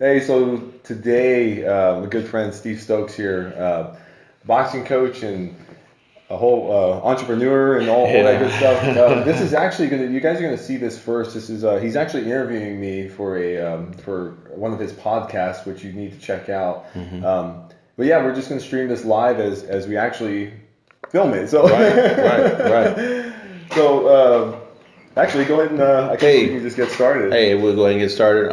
Hey, so today, my good friend Steve Stokes here, boxing coach and a whole entrepreneur and all that good stuff. This is Yeah. actually you guys are gonna see this first. This is he's actually interviewing me for one of his podcasts, which you need to check out. hmm But yeah, we're just gonna stream this live as we actually film it. So Right, right, right. actually, go ahead and I guess we can Hey, just get started. hey, we'll go ahead and get started.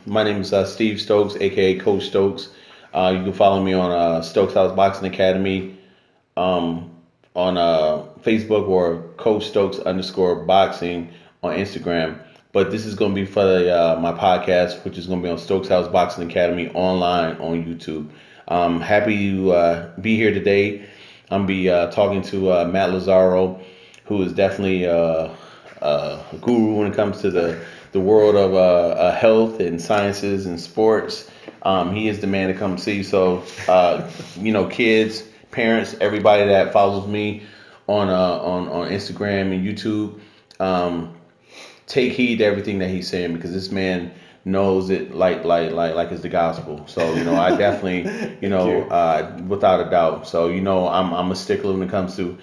My name is Steve Stokes, aka Coach Stokes. You can follow me on Stokes House Boxing Academy um, on Facebook or Coach Stokes underscore boxing on Instagram. But this is going to be for my podcast, which is going to be on Stokes House Boxing Academy online on YouTube. Happy to be here today. I'm be talking to Matt Lazaro, who is definitely a guru when it comes to the world of health and sciences and sports. He is the man to come see. So, kids, parents, everybody that follows me on Instagram and YouTube, um, take heed to everything that he's saying because this man knows it like it's the gospel. So I definitely Thank you. without a doubt. So I'm a stickler when it comes to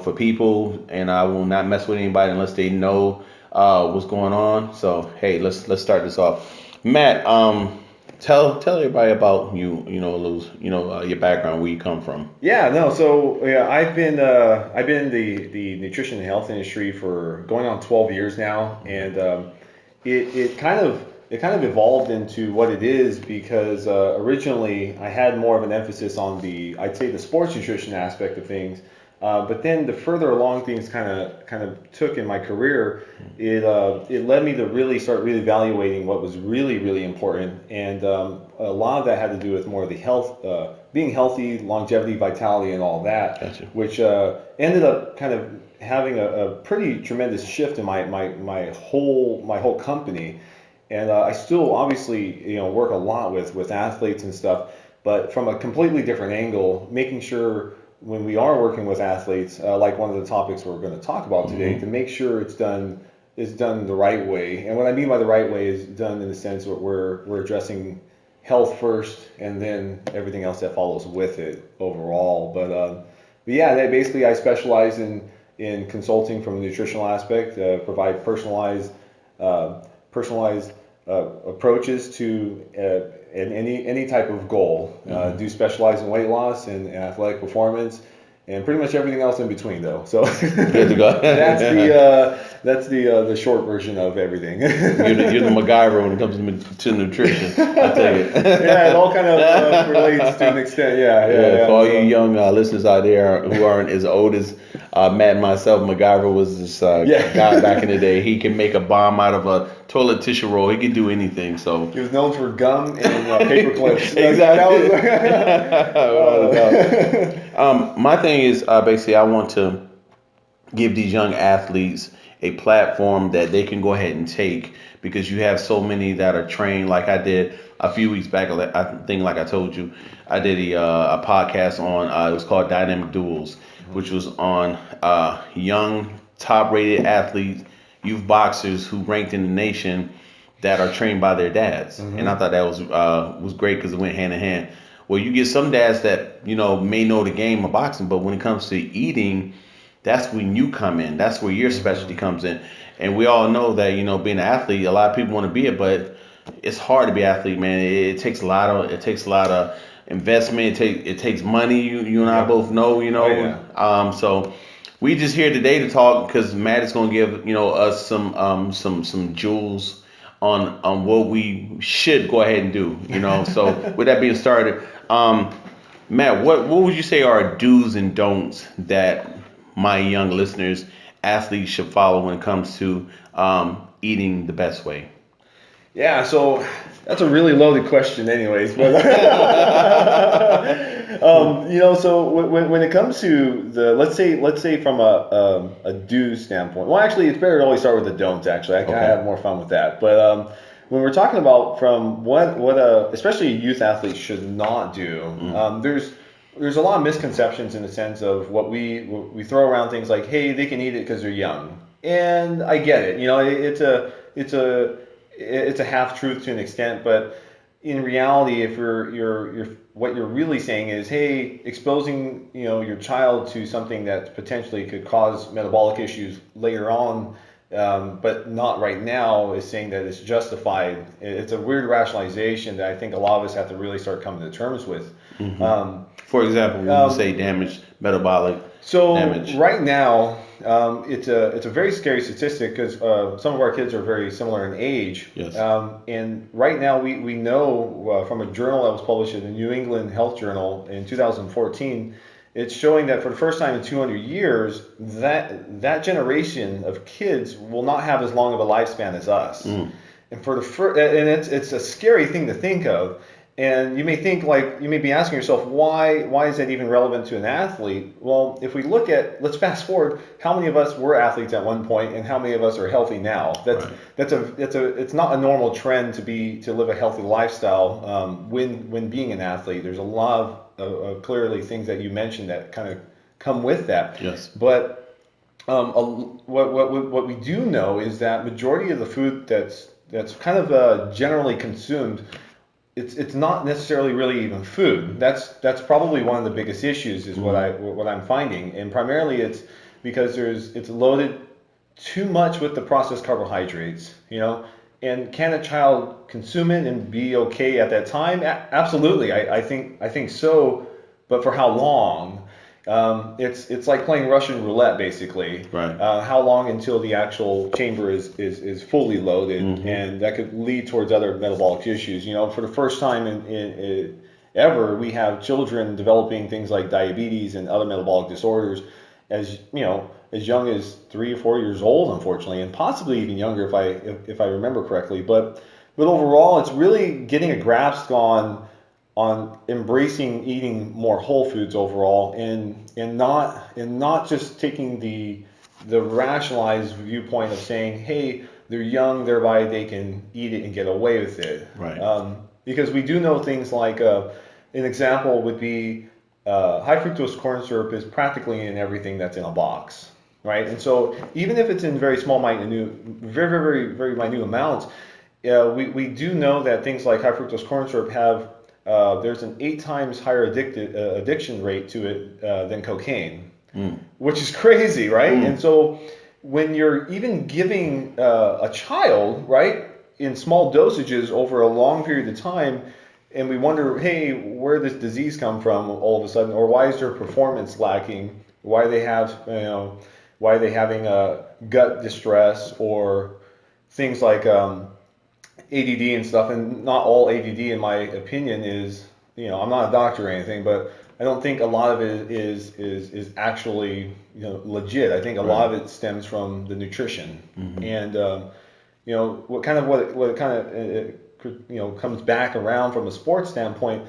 for people, and I will not mess with anybody unless they know what's going on. So hey, let's start this off. Matt, tell everybody about you. A little your background, where you come from. Yeah, no. So yeah, I've been in the nutrition and health industry for going on 12 years now, and it kind of evolved into what it is because originally I had more of an emphasis on I'd say the sports nutrition aspect of things, but then the further along things kind of took in my career, it led me to really start really evaluating what was really important, and a lot of that had to do with more of the health, being healthy, longevity, vitality, and all that, Gotcha. which ended up kind of having a pretty tremendous shift in my whole company. And I still obviously work a lot with athletes and stuff, but from a completely different angle, making sure when we are working with athletes, like one of the topics we're going to talk about today, to hmm make sure it's done the right way. And what I mean by the right way is done in the sense that we're addressing health first, and then everything else that follows with it overall. But yeah, basically I specialize in consulting from a nutritional aspect, provide uh, personalized approaches to any type of goal. hmm Do specialize in weight loss and athletic performance, and pretty much everything else in between, though. So Good to go. that's the short version of everything. You're the MacGyver when it comes to nutrition. I tell you. Yeah, it all kind of relates to an extent. Yeah, yeah, Yeah, for yeah. all you So young listeners out there who aren't as old as Matt and myself, MacGyver was this guy back in the yeah. day. He can make a bomb out of a toilet tissue roll. He could do anything. So He was known for gum and paper clips. That exactly, was. without a doubt. My thing is basically I want to give these young athletes a platform that they can go ahead and take because you have so many that are trained like I did a few weeks back. I think like I told you, I did a podcast on it was called Dynamic Duels, which was on young top rated athletes, youth boxers who ranked in the nation that are trained by their dads. And I Hmm. thought that was great because it went hand in hand. Well, you get some dads that may know the game of boxing, but when it comes to eating, that's when you come in. That's where your specialty Hmm. comes in. And we all know that being an athlete, a lot of people want to be it, but it's hard to be an athlete, man. It takes a lot of investment. It takes money. You and I Yep. both know. Oh yeah. So we just here today to talk because Matt is going to give us some jewels on what we should go ahead and do. So with that being started, Matt, what would you say are do's and don'ts that my young listeners, athletes should follow when it comes to eating the best way? Yeah, so that's a really loaded question, anyways. But so when it comes to let's say from a do standpoint, well, actually, it's better to always start with the don'ts. Actually, I Okay. have more fun with that. But when we're talking about from what especially a youth athlete should not do, Mm. there's a lot of misconceptions in the sense of what we throw around things like, hey, they can eat it because they're young, and I get it. It's a half truth to an extent, but in reality, if you're what you're really saying is, hey, exposing your child to something that potentially could cause metabolic issues later on, but not right now, is saying that it's justified. It's a weird rationalization that I think a lot of us have to really start coming to terms with. Hmm. Um, For example, when you say damage, metabolic so damage. right now, it's a very scary statistic because some of our kids are very similar in age. Yes. And right now we know from a journal that was published in the New England Health Journal in 2014, it's showing that for the first time in 200 years, that generation of kids will not have as long of a lifespan as us. Mm. And for the first, and it's a scary thing to think of. And you may think, like, you may be asking yourself, why is that even relevant to an athlete? Well, if we look at, let's fast forward, how many of us were athletes at one point, and how many of us are healthy now? Right. It's not a normal trend to live a healthy lifestyle when being an athlete. There's a lot of clearly things that you mentioned that kind of come with that. Yes. But what we do know is that majority of the food that's kind of generally consumed, it's not necessarily really even food. That's probably one of the biggest issues is what I'm finding, and primarily it's because it's loaded too much with the processed carbohydrates, And can a child consume it and be okay at that time? Absolutely, I think so, but for how long? It's like playing Russian roulette, basically. Right. How long until the actual chamber is fully loaded, and that could lead towards other metabolic issues. For the first time ever, we have children developing things like diabetes and other metabolic disorders as young as 3 or 4 years old, unfortunately, and possibly even younger if I remember correctly. But overall, it's really getting a grasp on embracing eating more whole foods overall, and not just taking the rationalized viewpoint of saying, hey, they're young, thereby they can eat it and get away with it. Right. Because we do know things like an example would be high fructose corn syrup is practically in everything that's in a box, right? And so even if it's in very small, minute, very, very, very minute amounts, we do know that things like high fructose corn syrup have there's an 8 times higher addiction rate to it than cocaine, which is crazy, right? And so when you're even giving a child, right, in small dosages over a long period of time, and we wonder, hey, where did this disease come from all of a sudden, or why is their performance lacking? Why why are they having gut distress or things like ADD and stuff? And not all ADD, in my opinion, is, I'm not a doctor or anything, but I don't think a lot of it is actually legit. I think a lot of it stems from the nutrition, and what comes back around from a sports standpoint.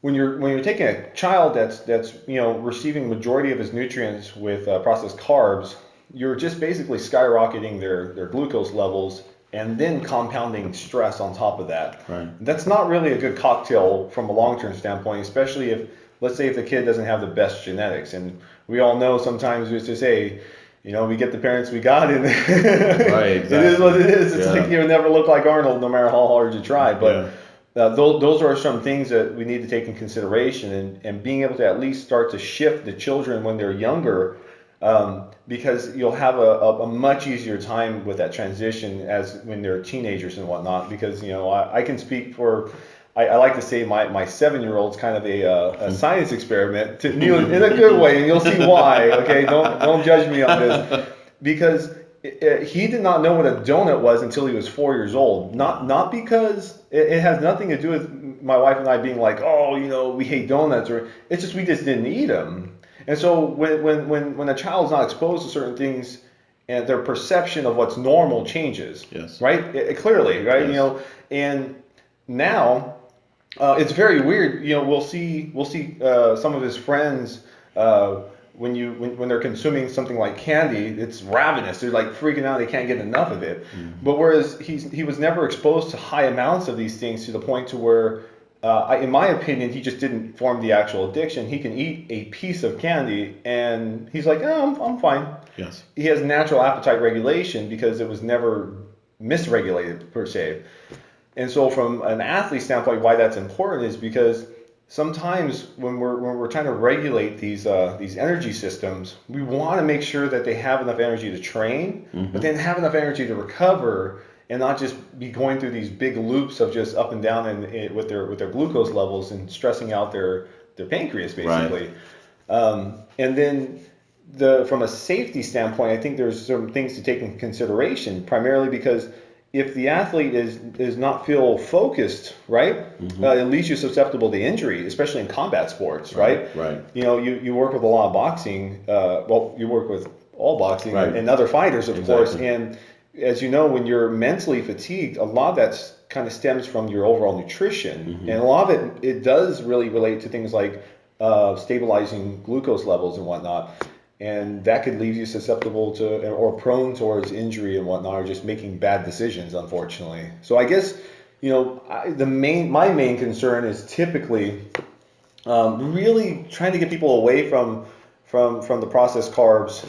When you're taking a child that's receiving majority of his nutrients with processed carbs, you're just basically skyrocketing their glucose levels and then compounding stress on top of that. Right. That's not really a good cocktail from a long-term standpoint, especially if, let's say, if the kid doesn't have the best genetics. And we all know sometimes we just say, we get the parents we got, and Right, exactly. It is what it is. It's like you'll never look like Arnold no matter how hard you try. But those are some things that we need to take in consideration, and being able to at least start to shift the children when they're younger, because you'll have a much easier time with that transition as when they're teenagers and whatnot. Because I can speak for, I like to say my 7-year-old's kind of a science experiment in a good way, and you'll see why. Okay, don't judge me on this, because he did not know what a donut was until he was 4 years old. Not because it has nothing to do with my wife and I being like, oh, we hate donuts, or it's just we just didn't eat them. And so when a child's not exposed to certain things, and their perception of what's normal changes, Yes. right? Clearly, right? Yes. And now it's very weird. We'll see some of his friends when they're consuming something like candy, it's ravenous. They're like freaking out. They can't get enough of it. But whereas he was never exposed to high amounts of these things to the point to where, in my opinion, he just didn't form the actual addiction. He can eat a piece of candy and he's like, oh, I'm fine. Yes. He has natural appetite regulation because it was never misregulated per se. And so from an athlete standpoint, why that's important is because sometimes when we're trying to regulate these energy systems, we want to make sure that they have enough energy to train, but then have enough energy to recover and not just be going through these big loops of just up and down with their glucose levels and stressing out their pancreas basically. And then from a safety standpoint, I think there's some things to take into consideration, primarily because if the athlete is not feel focused, right, it leaves you susceptible to injury, especially in combat sports, right? Right. You know, you work with a lot of boxing. Well, you work with all boxing and other fighters, of course. And as you know, when you're mentally fatigued, a lot of that kind of stems from your overall nutrition, and a lot of it does really relate to things like stabilizing glucose levels and whatnot. And that could leave you susceptible to or prone towards injury and whatnot, or just making bad decisions, unfortunately. So I guess, you know, my main concern is typically really trying to get people away from the processed carbs,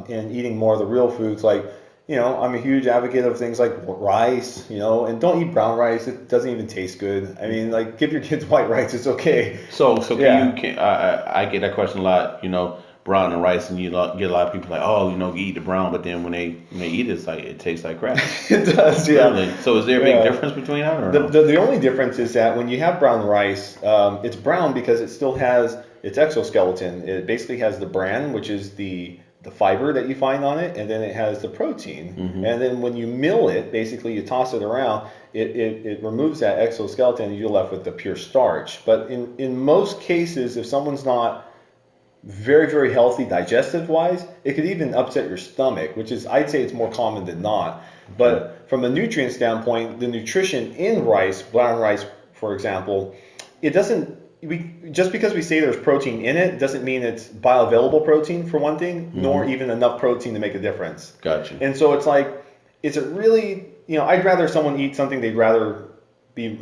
and eating more of the real foods. Like, you know, I'm a huge advocate of things like rice, you know, and don't eat brown rice. It doesn't even taste good. I mean, like, give your kids white rice. It's okay. So I get that question a lot, you know, brown and rice, and get a lot of people like, oh, you know, you eat the brown, but then when they eat it, it's like it tastes like crap. It does, yeah. Really? So is there a big difference between that, or no? The only difference is that when you have brown rice, it's brown because it still has its exoskeleton. It basically has the bran, which is the fiber that you find on it, and then it has the protein. And then when you mill it, basically you toss it around, it removes that exoskeleton, and you're left with the pure starch. But in most cases, if someone's not very, very healthy digestive wise, it could even upset your stomach, which is, I'd say it's more common than not. But from a nutrient standpoint, the nutrition in rice, brown rice, for example, it doesn't, just because we say there's protein in it doesn't mean it's bioavailable protein, for one thing, nor even enough protein to make a difference. Gotcha. And so it's like, is it really, you know, I'd rather someone eat something they'd rather be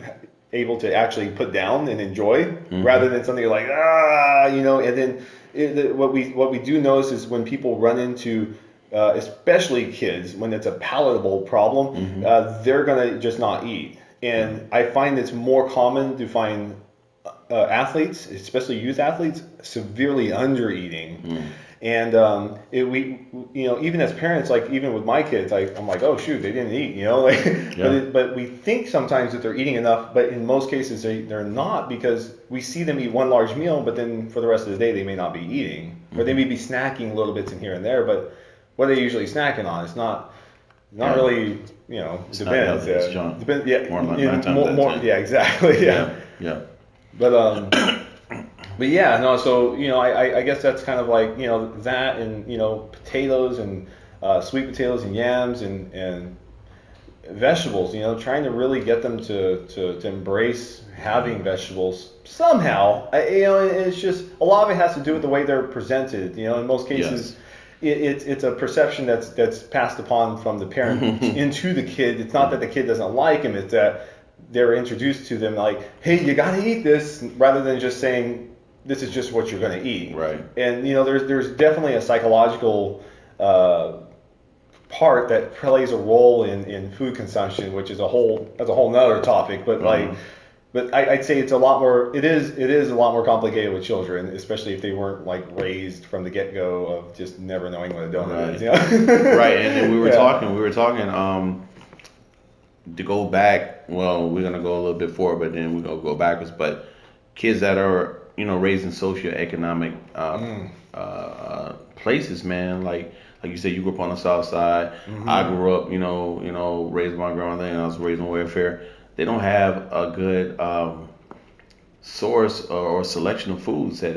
able to actually put down and enjoy, rather than something like, you know. And then what we do notice is when people run into, especially kids, when it's a palatable problem, they're gonna just not eat. And I find it's more common to find athletes, especially youth athletes, severely under eating. And we, you know, even as parents, like even with my kids, I'm like, oh shoot, they didn't eat, you know, like, but we think sometimes that they're eating enough, but in most cases they're not, because we see them eat one large meal, but then for the rest of the day they may not be eating, or they may be snacking little bits in here and there, but what are they usually snacking on? It's not really, you know, It's depends. not healthy, it's junk. Depends, yeah, More yeah, exactly, yeah. But yeah, no, so, you know, I guess that's kind of like, you know, that, and, you know, potatoes and sweet potatoes and yams and vegetables, you know, trying to really get them to embrace having vegetables somehow. You know, it's just, a lot of it has to do with the way they're presented, you know. In most cases, it's a perception that's passed upon from the parent into the kid. It's not that the kid doesn't like him, it's that they're introduced to them like, hey, you gotta eat this, rather than just saying, this is just what you're going to eat. Right. And, you know, there's definitely a psychological part that plays a role in food consumption, which is that's a whole nother topic. But but I'd say it's a lot more, it is a lot more complicated with children, especially if they weren't like raised from the get-go of just never knowing what a donut is. You know? Right. And we were talking, to go back, well, we're going to go a little bit forward, but then we're going to go backwards. But kids that are, you know, raised in socioeconomic places, man. Like you said, you grew up on the South Side. I grew up, you know, raised by my grandmother, and I was raised on welfare. They don't have a good source or selection of foods that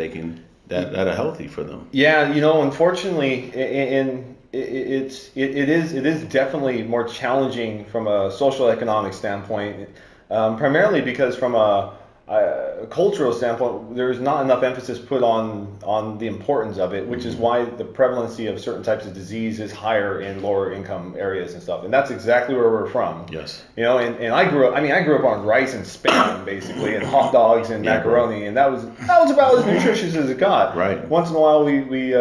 that are healthy for them. Yeah, you know, unfortunately, it is definitely more challenging from a social economic standpoint, primarily because from a cultural standpoint, there's not enough emphasis put on the importance of it, which is why the prevalency of certain types of disease is higher in lower income areas and stuff. And that's exactly where we're from. Yes. You know, and I grew up on rice and spam basically, and hot dogs and macaroni, and that was about as nutritious as it got. Right. Once in a while we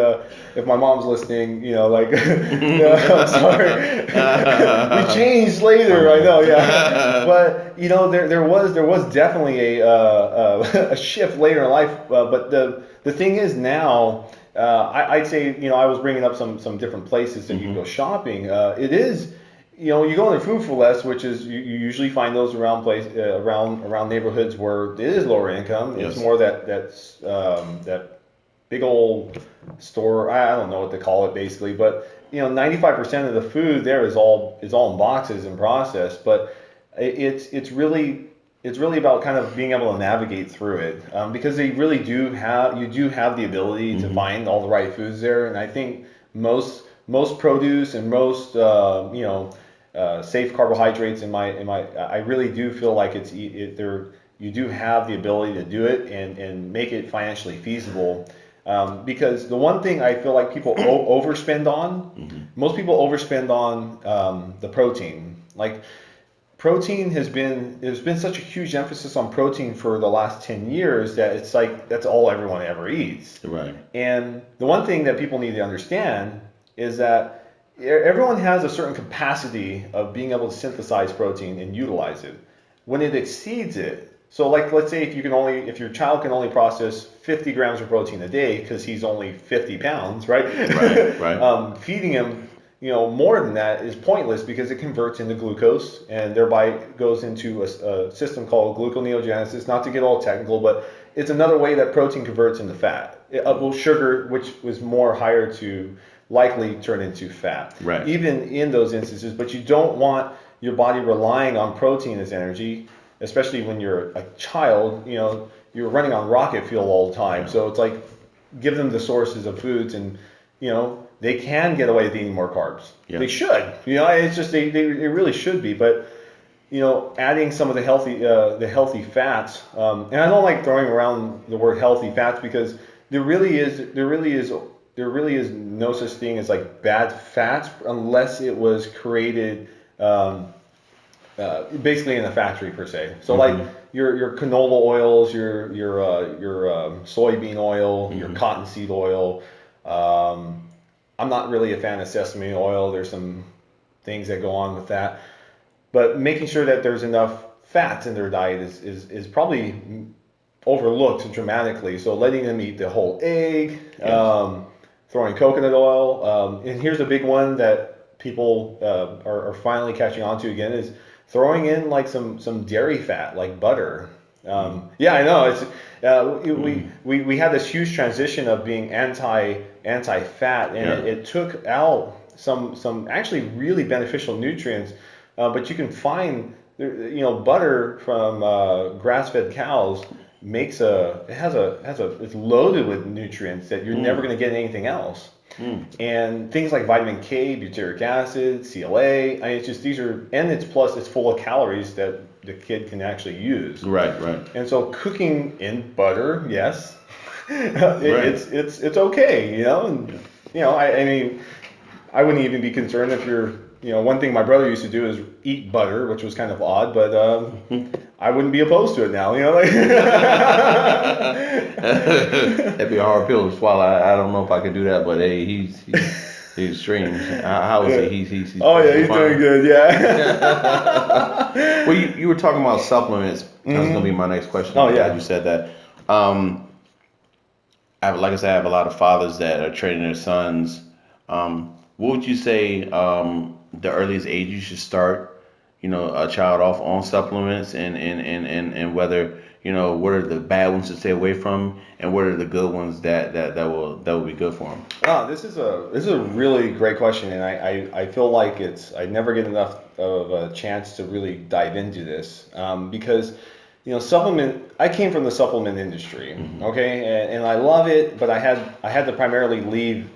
if my mom's listening, you know, like no, I'm sorry. We changed later, I know, yeah. But there was definitely a shift later in life, but the thing is now, I'd say, I was bringing up some different places that you can go shopping. It is, you go in the food for less, which is you usually find those around neighborhoods where it is lower income. It's Yes. more that big old store. I don't know what to call it basically, but 95% of the food there is all in boxes and processed. But it's really about kind of being able to navigate through it, because you do have the ability to find all the right foods there. And I think most produce and most safe carbohydrates I really do feel like there you do have the ability to do it and make it financially feasible. Because the one thing I feel like people overspend on, most people overspend on the protein. Like protein there's been such a huge emphasis on protein for the last 10 years that it's like that's all everyone ever eats. Right. And the one thing that people need to understand is that everyone has a certain capacity of being able to synthesize protein and utilize it. When it exceeds it, so like let's say if your child can only process 50 grams of protein a day because he's only 50 pounds, right? Right. Feeding him more than that is pointless because it converts into glucose and thereby goes into a system called gluconeogenesis. Not to get all technical, but it's another way that protein converts into fat. Sugar, which was more higher to likely turn into fat. Right. Even in those instances, but you don't want your body relying on protein as energy, especially when you're a child. You're running on rocket fuel all the time. Yeah. So it's like give them the sources of foods and they can get away with eating more carbs. Yeah. They should. It's just they really should be. But adding some of the healthy fats, and I don't like throwing around the word healthy fats because there really is no such thing as like bad fats unless it was created basically in a factory per se. So like your canola oils, your soybean oil, your cottonseed oil. I'm not really a fan of sesame oil. There's some things that go on with that, but making sure that there's enough fats in their diet is probably overlooked dramatically. So letting them eat the whole egg, throwing coconut oil, and here's a big one that people are finally catching on to again is throwing in like some dairy fat like butter. Yeah, I know. We had this huge transition of being anti-fat, and it took out some actually really beneficial nutrients. But you can find butter from grass-fed cows it's loaded with nutrients that you're never going to get in anything else. And things like vitamin K, butyric acid, CLA. It's just it's full of calories that the kid can actually use. Right. And so cooking in butter, yes, it's okay, And I mean, I wouldn't even be concerned if one thing my brother used to do is eat butter, which was kind of odd, but I wouldn't be opposed to it now, That'd be a hard pill to swallow. I don't know if I could do that, but hey, he's extreme. How is he? He's oh yeah, he's doing good. Yeah. Well, you were talking about supplements. That's gonna be my next question. Oh I'm yeah. glad you said that. Like I said, I have a lot of fathers that are training their sons. What would you say the earliest age you should start, a child off on supplements, and whether what are the bad ones to stay away from, and what are the good ones that will be good for them? Oh, this is a really great question, and I feel like I never get enough of a chance to really dive into this, because I came from the supplement industry, okay, and I love it, but I had to primarily leave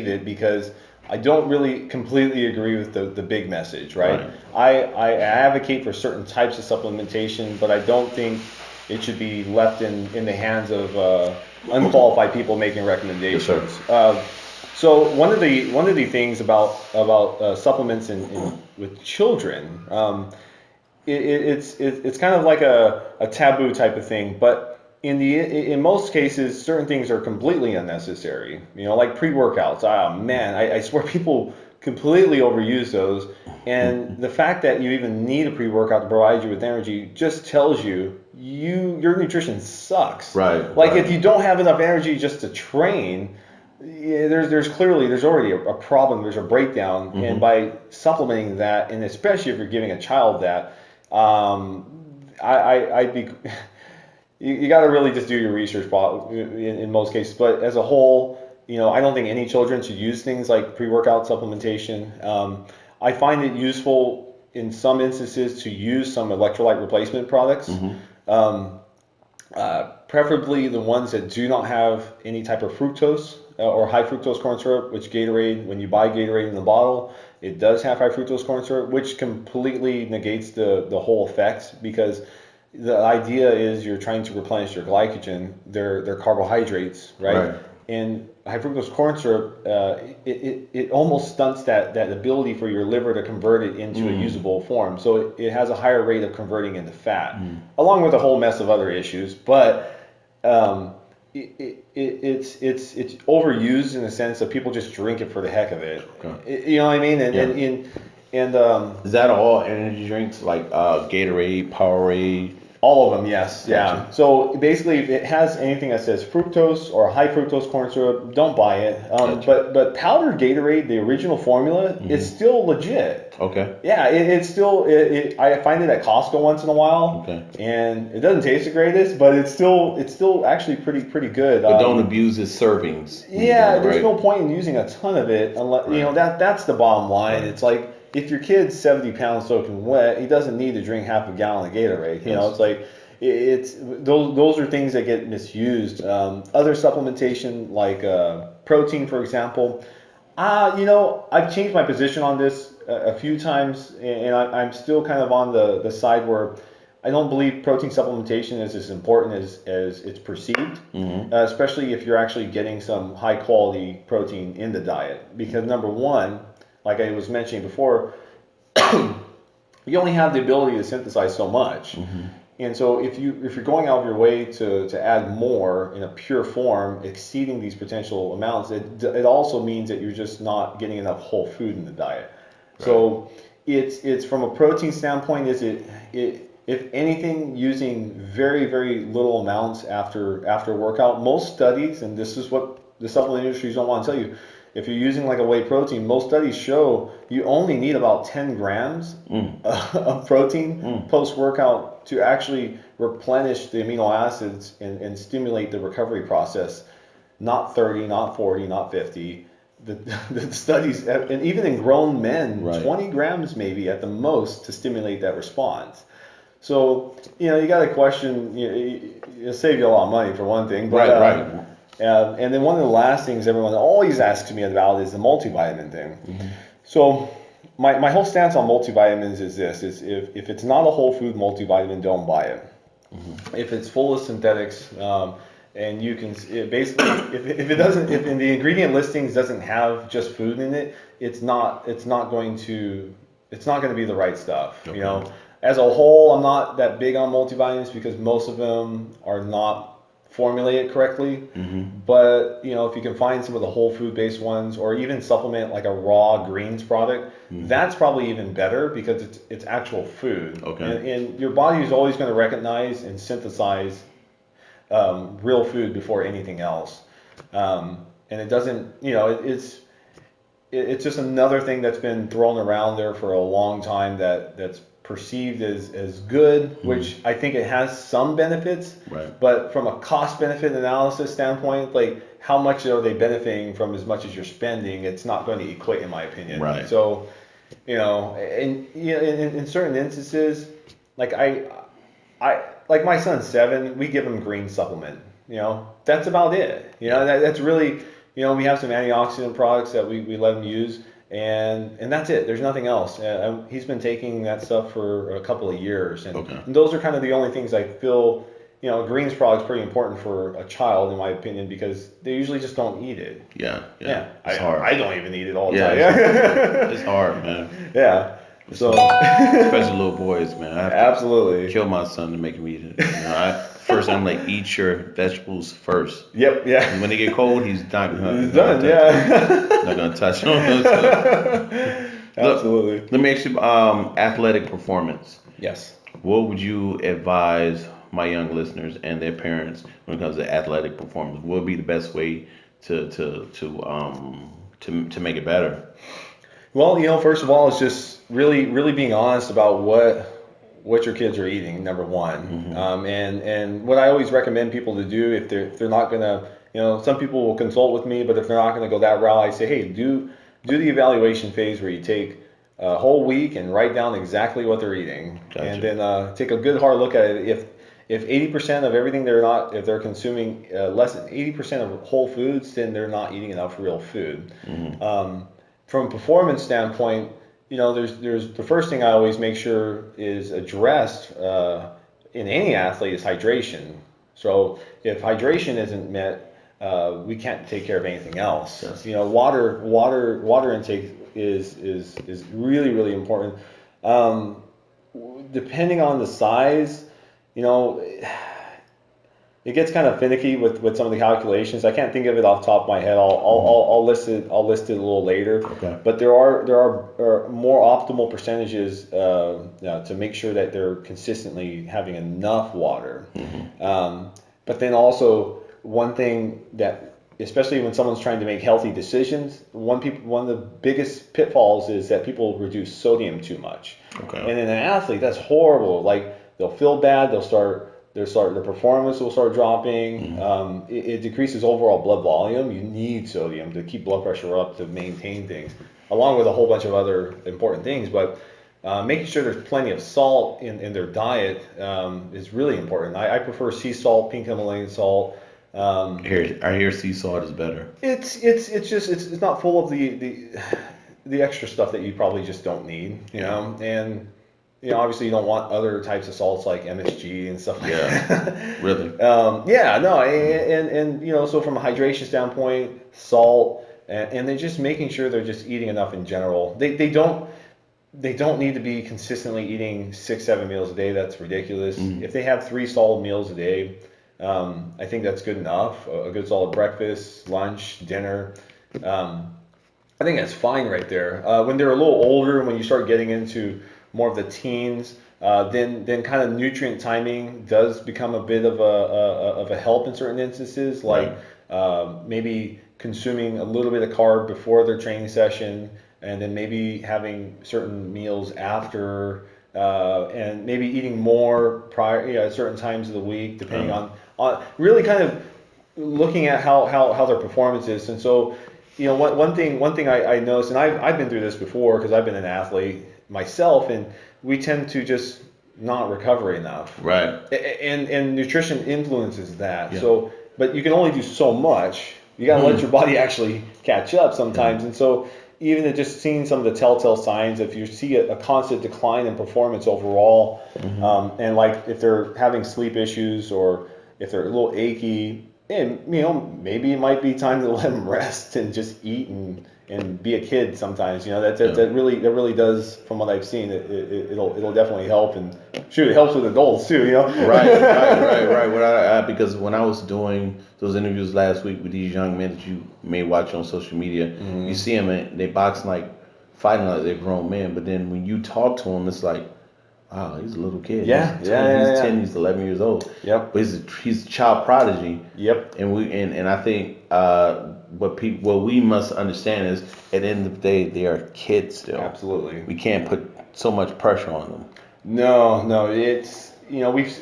it because I don't really completely agree with the big message, right? I advocate for certain types of supplementation, but I don't think it should be left in the hands of unqualified people making recommendations. Yes, So one of the things about supplements with children, it's kind of like a taboo type of thing, but in most cases, certain things are completely unnecessary. Like pre-workouts. Ah, man, I swear people completely overuse those. And the fact that you even need a pre-workout to provide you with energy just tells you your nutrition sucks. Right. Like right. if you don't have enough energy just to train, yeah, there's already a problem. There's a breakdown, and by supplementing that, and especially if you're giving a child that, I'd be you got to really just do your research in most cases. But as a whole, I don't think any children should use things like pre-workout supplementation. I find it useful in some instances to use some electrolyte replacement products. Um, Preferably the ones that do not have any type of fructose or high fructose corn syrup, which Gatorade, when you buy Gatorade in the bottle, it does have high fructose corn syrup, which completely negates the whole effect, because the idea is you're trying to replenish your glycogen. They're carbohydrates, right? And high fructose corn syrup, it almost stunts that ability for your liver to convert it into a usable form. So it has a higher rate of converting into fat, along with a whole mess of other issues. But it's overused in the sense that people just drink it for the heck of it. You know what I mean? And Is that all energy drinks like Gatorade, Powerade? all of them, yes. Gotcha. Yeah. So basically, if it has anything that says fructose or high fructose corn syrup, don't buy it. Gotcha. But powdered Gatorade, the original formula, is still legit. Okay. Yeah, it's still. I find it at Costco once in a while, Okay. and it doesn't taste the greatest, but it's still actually pretty good. But don't abuse its servings. Yeah, Right. there's no point in using a ton of it unless that's the bottom line. It's like, if your kid's 70 pounds soaking wet, he doesn't need to drink half a gallon of Gatorade. It's like it's those are things that get misused. Other supplementation like protein, for example. I've changed my position on this a few times, and I'm still kind of on the side where I don't believe protein supplementation is as important as it's perceived, especially if you're actually getting some high quality protein in the diet. Because number one, like I was mentioning before, you only have the ability to synthesize so much. And so if you're going out of your way to add more in a pure form, exceeding these potential amounts, it also means that you're just not getting enough whole food in the diet. So it's from a protein standpoint, if anything, using very, very little amounts after workout. Most studies, and this is what the supplement industries don't want to tell you, if you're using like a whey protein, most studies show you only need about 10 grams of protein post-workout to actually replenish the amino acids and stimulate the recovery process. Not 30, not 40, not 50. The studies, and even in grown men, 20 grams maybe at the most to stimulate that response. So, you got to question, it'll save you a lot of money for one thing. But, and then one of the last things everyone always asks me about is the multivitamin thing. So my whole stance on multivitamins is this, is if it's not a whole food multivitamin, don't buy it. If it's full of synthetics, and you can basically, if the ingredient listings doesn't have just food in it, it's not going to be the right stuff. As a whole, I'm not that big on multivitamins because most of them are not formulated correctly. But if you can find some of the whole food based ones, or even supplement like a raw greens product, that's probably even better because it's actual food. And your body is always going to recognize and synthesize real food before anything else. And it doesn't, it's just another thing that's been thrown around there for a long time that's perceived as good, which I think it has some benefits, but from a cost benefit analysis standpoint, like how much are they benefiting from as much as you're spending, it's not going to equate in my opinion. So, in certain instances, like I like my son's 7, we give him green supplement, that's about it. That's really, we have some antioxidant products that we let him use. And that's it. There's nothing else. He's been taking that stuff for a couple of years, and those are kind of the only things I feel. A greens product's pretty important for a child, in my opinion, because they usually just don't eat it. It's hard. I don't even eat it all the time. It's hard, man. So especially little boys, man. I have absolutely to kill my son to make him eat it. person, I'm like, eat your vegetables first. Yep. Yeah. And when they get cold, he's not gonna, It's done. Yeah. not gonna touch them. So, Absolutely. let me ask you, athletic performance. Yes. What would you advise my young listeners and their parents when it comes to athletic performance? What would be the best way to make it better? Well, first of all, it's just really being honest about what your kids are eating. Number one, Hmm. and what I always recommend people to do if they're not gonna, some people will consult with me, but if they're not gonna go that route, I say, hey, do the evaluation phase where you take a whole week and write down exactly what they're eating, and Gotcha. then take a good hard look at it. If 80% of everything if they're consuming less than 80% of whole foods, then they're not eating enough real food. Hmm. From a performance standpoint, there's the first thing I always make sure is addressed in any athlete is hydration. So if hydration isn't met, we can't take care of anything else. Yes. Water intake is really important. Um, Depending on the size, you know, it gets kind of finicky with some of the calculations. I can't think of it off the top of my head. I'll list it. I'll list it a little later. Okay. But there are more optimal percentages to make sure that they're consistently having enough water. Hmm. But then also one thing that, especially when someone's trying to make healthy decisions, one of the biggest pitfalls is that people reduce sodium too much. Okay. And in an athlete, that's horrible. Like they'll feel bad. Their performance will start dropping. Hmm. It decreases overall blood volume. You need sodium to keep blood pressure up to maintain things, along with a whole bunch of other important things. But making sure there's plenty of salt in their diet is really important. I prefer sea salt, pink Himalayan salt. I hear sea salt is better. It's not full of the extra stuff that you probably just don't need, and obviously you don't want other types of salts like MSG and stuff like Yeah. that. Really. Yeah, no, and so from a hydration standpoint, salt, and they're just making sure they're just eating enough in general. They don't need to be consistently eating 6-7 meals a day. That's ridiculous. Hmm. If they have 3 solid meals a day, I think that's good enough. A good solid breakfast, lunch, dinner. I think that's fine right there. When they're a little older, when you start getting into more of the teens, then kind of nutrient timing does become a bit of a help in certain instances, like Right. maybe consuming a little bit of carb before their training session, and then maybe having certain meals after, and maybe eating more prior, at certain times of the week, depending Uh, on really kind of looking at how their performance is. And so, one thing I noticed, and I've been through this before because I've been an athlete myself, and we tend to just not recover enough. right. And nutrition influences that. Yeah. So, but you can only do so much. You got to let Hmm. your body actually catch up Yeah. sometimes. And so, even at just seeing some of the telltale signs, if you see a constant decline in performance overall, Hmm. and like if they're having sleep issues or if they're a little achy, and maybe it might be time to let them rest and just eat and be a kid sometimes. Yeah. That really does, from what I've seen, it'll definitely help, and shoot, it helps with adults too. Right. Because when I was doing those interviews last week with these young men that you may watch on social media, you see them and they boxing like fighting like they're grown men, but then when you talk to them, it's like, wow, he's a little kid. Yeah, He's yeah, 10, yeah, he's yeah. 10, he's 11 years old. Yep. But he's a child prodigy. Yep. And I think what we must understand is at the end of the day they are kids still. Absolutely. We can't put so much pressure on them. No, it's we've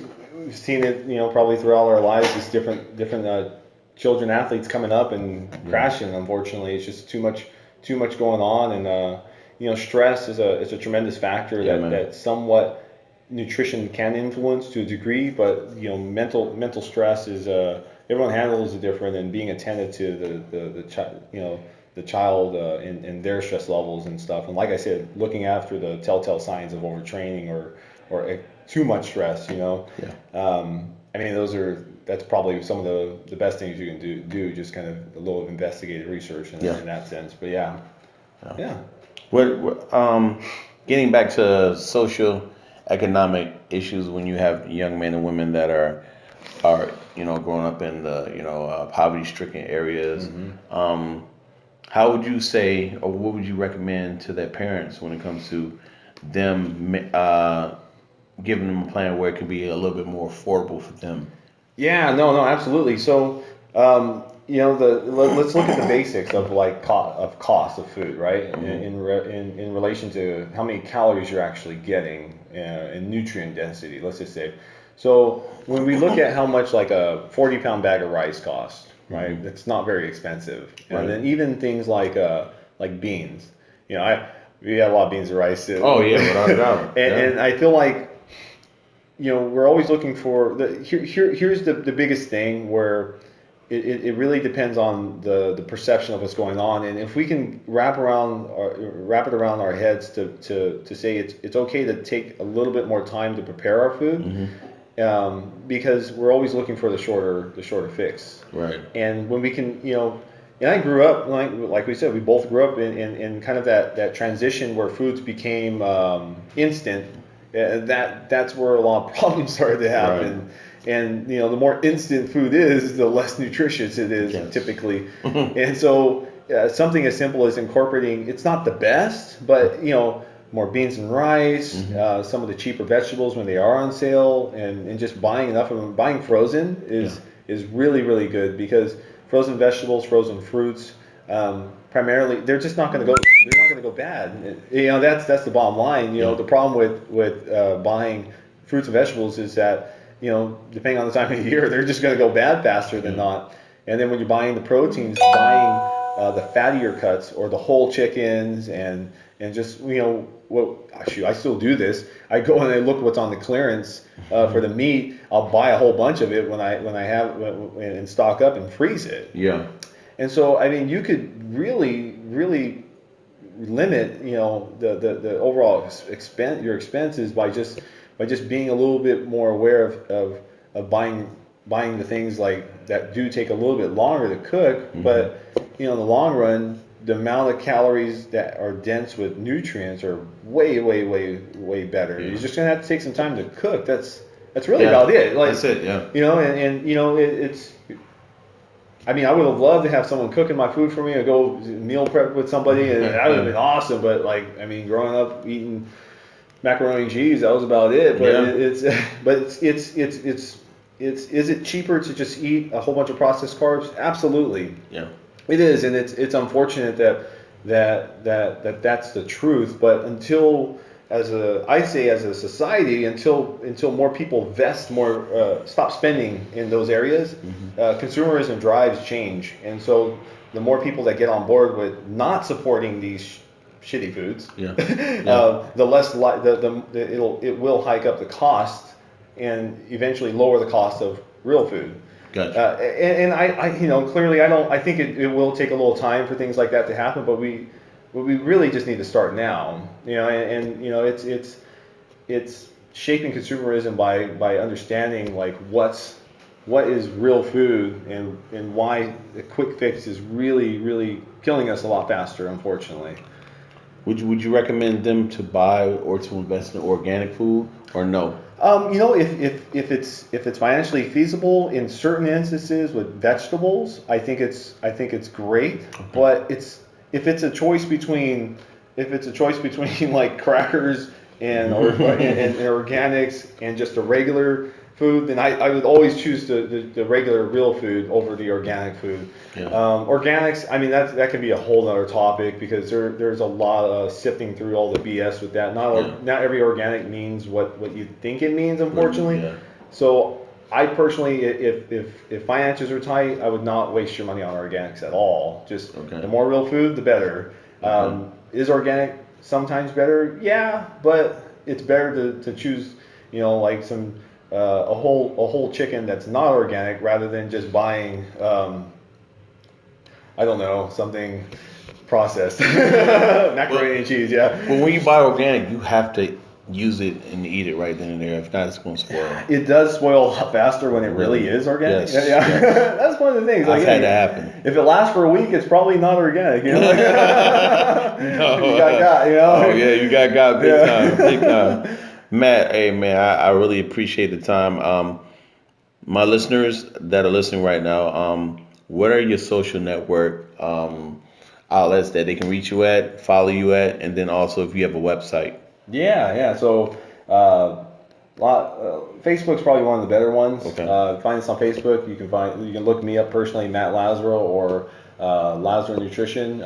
seen it probably throughout our lives. Just different children athletes coming up and crashing. Unfortunately, it's just too much going on, and stress is a tremendous factor Yeah, that man. somewhat nutrition can influence to a degree, but mental stress is everyone handles it different, and being attentive to the child, the child in their stress levels and stuff. And like I said, looking after the telltale signs of overtraining or too much stress. Yeah. I mean, that's probably some of the best things you can do just kind of a little investigative research Yeah. in that sense. But yeah. Getting back to social economic issues when you have young men and women that are are, growing up in the, poverty-stricken areas, Hmm. how would you say, or what would you recommend to their parents when it comes to them giving them a plan where it could be a little bit more affordable for them? Yeah, no, absolutely. So, let's look at the basics of like cost of food, right? Hmm. In relation to how many calories you're actually getting and nutrient density. Let's just say. So when we look at how much like a 40-pound bag of rice costs, right? Hmm. It's not very expensive. And Right. then even things like beans. I we have a lot of beans and rice, Oh yeah, without a doubt. Yeah. and I feel like we're always looking for here's the biggest thing where it really depends on the perception of what's going on, and if we can wrap it around our heads to say it's okay to take a little bit more time to prepare our food, Hmm. because we're always looking for the shorter fix. Right. And when we can, and I grew up like we said, we both grew up in kind of that transition where foods became instant. That's where a lot of problems started to Right. happen. And the more instant food is, the less nutritious it is Yes. typically. And so something as simple as incorporating, it's not the best, but more beans and rice, Hmm. some of the cheaper vegetables when they are on sale, and just buying enough of them. Buying frozen Yeah. is really really good, because frozen vegetables, frozen fruits, primarily they're just not going to go. They're not going to go bad. That's the bottom line. Yeah. The problem with buying fruits and vegetables is that depending on the time of year, they're just going to go bad faster than Yeah. not. And then when you're buying the proteins, buying the fattier cuts or the whole chickens, and just what actually I still do this. I go and I look what's on the clearance for the meat. I'll buy a whole bunch of it when I have and stock up and freeze it. Yeah. And so I mean you could really limit the overall expense your expenses by just being a little bit more aware of buying the things like that do take a little bit longer to cook, Hmm. but in the long run the amount of calories that are dense with nutrients are way better. You're Yeah. just gonna have to take some time to cook. That's really Yeah. about it. That's it. Yeah. And it's I mean, I would have loved to have someone cooking my food for me or go meal prep with somebody, and that would have been awesome. But like, I mean, growing up eating macaroni and cheese, that was about it. But Yeah. is it cheaper to just eat a whole bunch of processed carbs? Absolutely, Yeah. it is, and it's unfortunate that's the truth. But I'd say as a society, until more people stop spending in those areas, Hmm. consumerism drives change, and so the more people that get on board with not supporting these shitty foods, Yeah. Yeah. the less it will hike up the cost and eventually lower the cost of real food. Gotcha. And clearly I think it will take a little time for things like that to happen, but we really just need to start now. And it's shaping consumerism by understanding like what is real food, and why the quick fix is really killing us a lot faster, unfortunately. Would you recommend them to buy or to invest in organic food or no? If it's financially feasible in certain instances with vegetables, I think it's great. Okay. But if it's a choice between like crackers and organics and just a regular food, then I would always choose the regular real food over the organic food. Yeah. Organics, I mean that can be a whole other topic, because there's a lot of sifting through all the BS with that. Yeah. Not every organic means what you think it means, What? unfortunately. Yeah. So I personally, if finances are tight, I would not waste your money on organics at all. Just Okay. the more real food, the better. Okay. Is organic sometimes better? Yeah, but it's better to choose, like some a whole chicken that's not organic, rather than just buying, I don't know, something processed, Well, macaroni and cheese. Yeah, well, when you buy organic, you have to use it and eat it right then and there. If not, it's going to spoil. it does spoil a lot faster when it really Really? is organic. Yes. Yeah, Yes. that's one of the things. Like, I've had that happen. if it lasts for a week, it's probably not organic. No. You got, Oh yeah, you got big time, big time. yeah. Matt, hey man, I really appreciate the time. My listeners that are listening right now, what are your social network outlets that they can reach you at, follow you at, and then also if you have a website? Yeah. So, Facebook's probably one of the better ones. Okay. Find us on Facebook. You can look me up personally, Matt Lazaro or Lazaro Nutrition.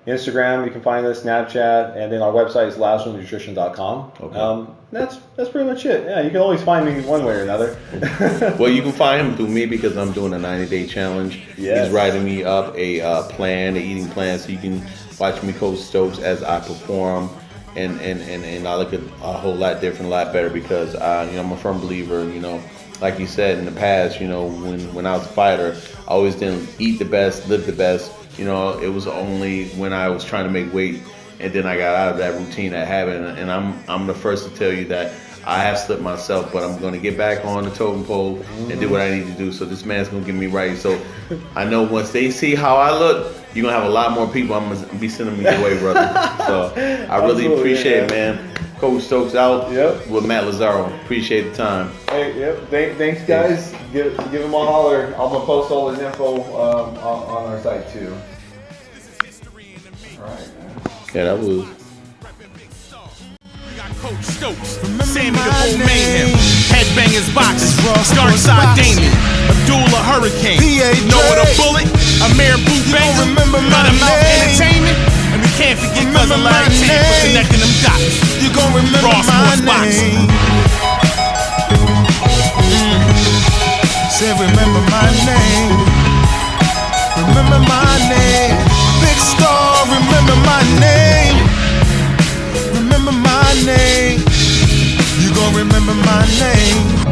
Instagram, you can find us, Snapchat, and then our website is lazaronutrition.com. Okay. That's pretty much it. Yeah, you can always find me one way or another. Well, you can find him through me because I'm doing a 90-day challenge. Yes. He's writing me up a plan, a eating plan, so you can watch me, Coach Stokes, as I perform. And I look at a whole lot different, a lot better because I'm a firm believer. Like you said in the past, when I was a fighter, I always didn't eat the best, live the best. It was only when I was trying to make weight, and then I got out of that routine, that habit. And I'm the first to tell you that I have slipped myself, but I'm going to get back on the totem pole and do what I need to do. So this man's going to get me right. So I know once they see how I look, you're going to have a lot more people I'm going to be sending me your way, brother. So I really appreciate it, man. Coach Stokes out with Matt Lazaro. Appreciate the time. Hey, thanks, guys. Give them a holler. I'm going to post all his info on our site, too. All right, man. Yeah, that was... Coach Stokes, Sammy the Bull Mayhem, Headbangers Boxing, Dark Side Damien, Abdullah Hurricane, Noah the Bullet, Amir Boobanger, Mouth Entertainment, and we can't forget Cousin Larry Tate for connecting them dots. You gon' remember Raw my Sports Boxing. name. Say remember my name. Remember my name. Big Star, remember my name. Remember my name. You gon' remember my name.